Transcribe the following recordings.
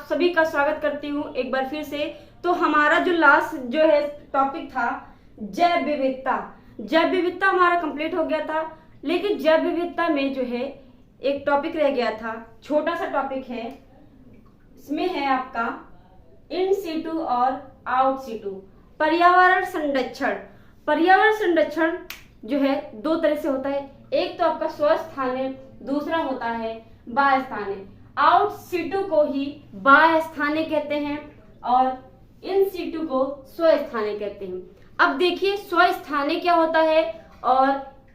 सभी का स्वागत करती हूँ एक बार फिर से। तो हमारा जो लास्ट जो है टॉपिक था जैव विविधता। जैव विविधता हमारा कंप्लीट हो गया था, लेकिन जैव विविधता में जो है एक टॉपिक रह गया था, छोटा सा टॉपिक है। इसमें है आपका इन सीटू और आउट सीटू पर्यावरण संरक्षण। पर्यावरण संरक्षण जो है दो तरह से होता है, एक तो आपका स्वस्थानीय, दूसरा होता है बाह्य स्थानीय। आउट सीटू को ही बाह्य स्थानीय कहते हैं और इन सीटू को स्वस्थानीय कहते हैं। अब देखिए स्वस्थानीय क्या होता है और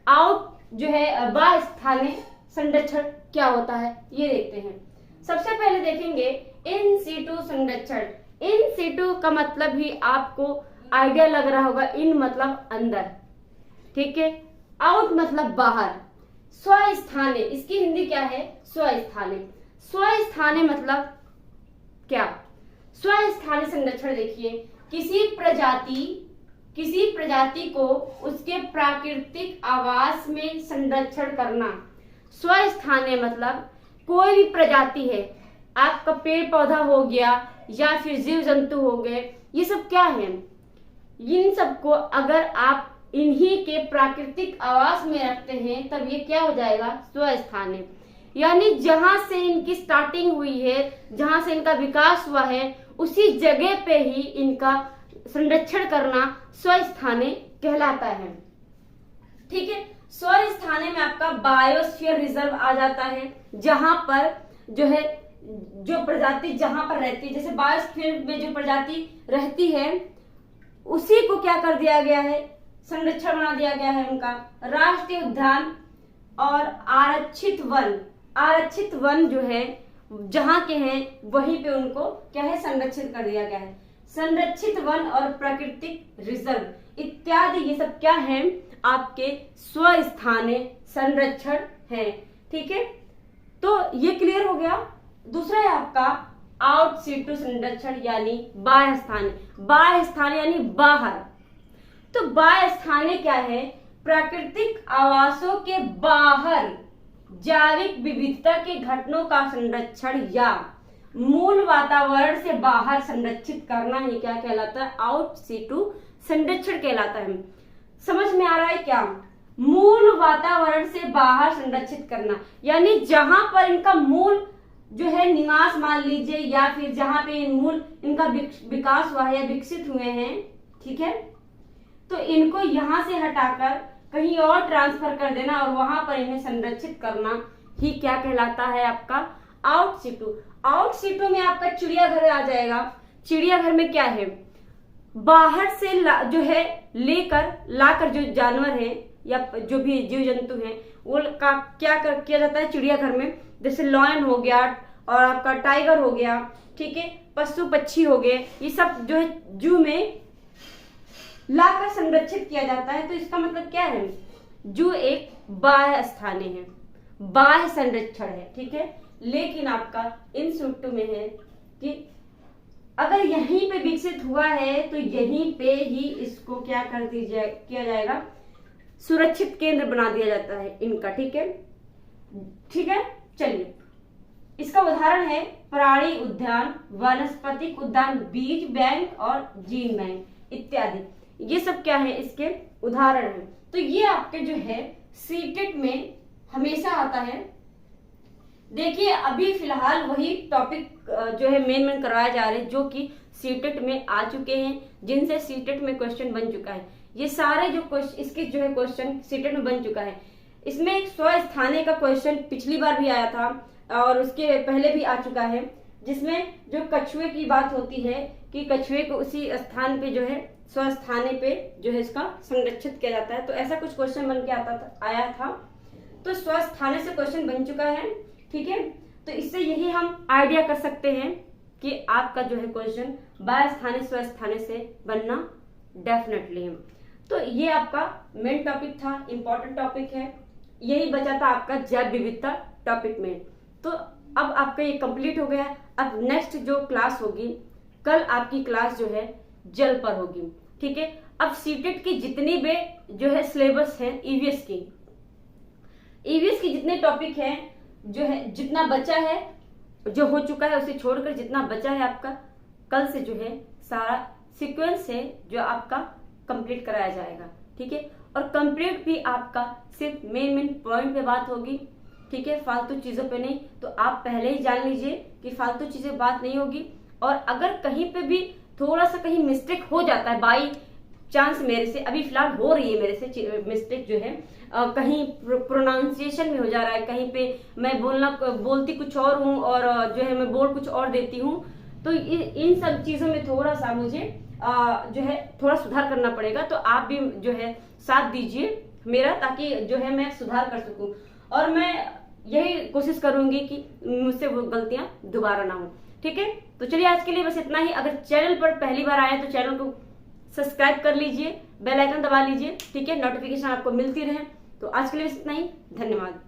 आउट जो है बाह्य स्थानीय संरक्षण क्या होता है, ये देखते हैं। सबसे पहले देखेंगे इन सीटू संरक्षण। इन सीटू का मतलब ही आपको आइडिया लग रहा होगा, इन मतलब अंदर, ठीक है, आउट मतलब बाहर। स्वस्थानीय इसकी हिंदी क्या है, स्वस्थानीय। स्वस्थानीय मतलब क्या, स्वस्थानीय संरक्षण देखिए किसी प्रजाति को उसके प्राकृतिक आवास में संरक्षण करना। स्वस्थानीय मतलब कोई भी प्रजाति है, आपका पेड़ पौधा हो गया या फिर जीव जंतु हो गए, ये सब क्या है, इन सबको अगर आप इन्हीं के प्राकृतिक आवास में रखते हैं तब ये क्या हो जाएगा, स्वस्थानीय। यानी जहां से इनकी स्टार्टिंग हुई है, जहां से इनका विकास हुआ है, उसी जगह पे ही इनका संरक्षण करना स्वस्थानीय कहलाता है, ठीक है। स्वस्थानीय में आपका बायोस्फीयर रिजर्व आ जाता है, जहां पर जो है जो प्रजाति जहां पर रहती है, जैसे बायोस्फीयर में जो प्रजाति रहती है उसी को क्या कर दिया गया है, संरक्षण बना दिया गया है उनका। राष्ट्रीय उद्यान और आरक्षित वन, आरक्षित वन जो है जहां के हैं वहीं पे उनको क्या है, संरक्षित कर दिया गया है। संरक्षित वन और प्राकृतिक रिजर्व इत्यादि ये सब क्या है, आपके स्वस्थानीय संरक्षण है, ठीक है। तो ये क्लियर हो गया। दूसरा है आपका आउट सीटू संरक्षण यानी बाह्य स्थानीय। बाह्य स्थानीय यानी बाहर। तो बाह्य स्थानीय क्या है, प्राकृतिक आवासों के बाहर जैविक विविधता के घटनों का संरक्षण या मूल वातावरण से बाहर संरक्षित करना ही क्या कहलाता है, आउट सीटू संरक्षण कहलाता है। समझ में आ रहा है क्या, मूल वातावरण से बाहर संरक्षित करना यानी जहां पर इनका मूल जो है निवास मान लीजिए, या फिर जहां पे मूल इनका विकास हुआ है या विकसित हुए हैं, ठीक है, तो इनको यहां से हटाकर कहीं और ट्रांसफर कर देना और वहां पर इन्हें संरक्षित करना ही क्या कहलाता है, आपका आउट सीटू। आउट सीटू में आपका चिड़ियाघर आ जाएगा। चिड़ियाघर में क्या है, बाहर से जो है लाकर जो जानवर है या जो भी जीव जंतु हैं वो का क्या किया जाता है चिड़ियाघर में, जैसे लॉयन हो गया और आपका टाइगर हो गया, ठीक है, पशु पक्षी हो गए, ये सब जो है जू में लाकर संरक्षित किया जाता है। तो इसका मतलब क्या है, जू एक बाह्य स्थानीय है, बाह्य संरक्षण है, ठीक है। लेकिन आपका इन सीटू में है कि अगर यहीं पे विकसित हुआ है तो यहीं पे ही इसको क्या कर दिया किया जाएगा, सुरक्षित केंद्र बना दिया जाता है इनका, ठीक है, ठीक है। चलिए इसका उदाहरण है प्राणी उद्यान, वनस्पतिक उद्यान, बीज बैंक और जीन बैंक इत्यादि। ये सब क्या है, इसके उदाहरण हैं। तो ये आपके जो है सीटेट में हमेशा आता है। देखिए अभी फिलहाल वही टॉपिक जो है मेन करवाए जा रहे हैं जो कि सीटेट में आ चुके हैं, जिनसे सीटेट में क्वेश्चन बन चुका है। ये सारे जो क्वेश्चन इसके जो है क्वेश्चन सीटेट में बन चुका है। इसमें एक स्वस्थानीय का क्वेश्चन पिछली बार भी आया था और उसके पहले भी आ चुका है, जिसमें जो कछुए की बात होती है कि कछुए को उसी स्थान पे जो है स्वस्थानीय पे जो है इसका संरक्षित किया जाता है। तो ऐसा कुछ क्वेश्चन बन के आया था। तो स्वस्थानीय से क्वेश्चन बन चुका है, ठीक है। तो इससे यही हम आइडिया कर सकते हैं कि आपका जो है क्वेश्चन बाह्य स्थानीय स्वस्थानीय से बनना डेफिनेटली है। तो ये आपका मेन टॉपिक था, इंपॉर्टेंट टॉपिक है। यही बचा था आपका जैव विविधता टॉपिक में। तो अब आपका ये कंप्लीट हो गया। अब नेक्स्ट जो क्लास होगी, कल आपकी क्लास जो है जल पर होगी, ठीक है। अब सीटेट की जितनी भी जो है सिलेबस है ईवीएस की जितने टॉपिक हैं जो है जितना बचा है जो हो चुका है उसे छोड़कर जितना बचा है आपका, कल से जो है सारा सीक्वेंस है जो आपका कंप्लीट कराया जाएगा। ठीक है, और कंप्लीट भी आपका सिर्फ मेन पॉइंट पे बात होगी। ठीक है, फालतू चीजों पे नहीं। तो आप पहले ही जान लीजिए कि फालतू चीजें बात नहीं होगी। और अगर कहीं पे भी थोड़ा सा कहीं मिस्टेक हो जाता है, बाई चांस मेरे से अभी फिलहाल हो रही है मेरे से मिस्टेक जो है, कहीं प्रोनाउंसिएशन में हो जा रहा है, कहीं पे मैं बोलती कुछ और हूँ और जो है मैं बोल कुछ और देती हूँ, तो इन सब चीजों में थोड़ा सा मुझे जो है थोड़ा सुधार करना पड़ेगा। तो आप भी जो है साथ दीजिए मेरा, ताकि जो है मैं सुधार कर सकूं। और मैं यही कोशिश करूंगी कि मुझसे वो गलतियां दोबारा ना हो। ठीक है, तो चलिए आज के लिए बस इतना ही। अगर चैनल पर पहली बार आए तो चैनल को सब्सक्राइब कर लीजिए, बेल आइकन दबा लीजिए। ठीक है, नोटिफिकेशन आपको मिलती रहे। तो आज के लिए बस इतना ही, धन्यवाद।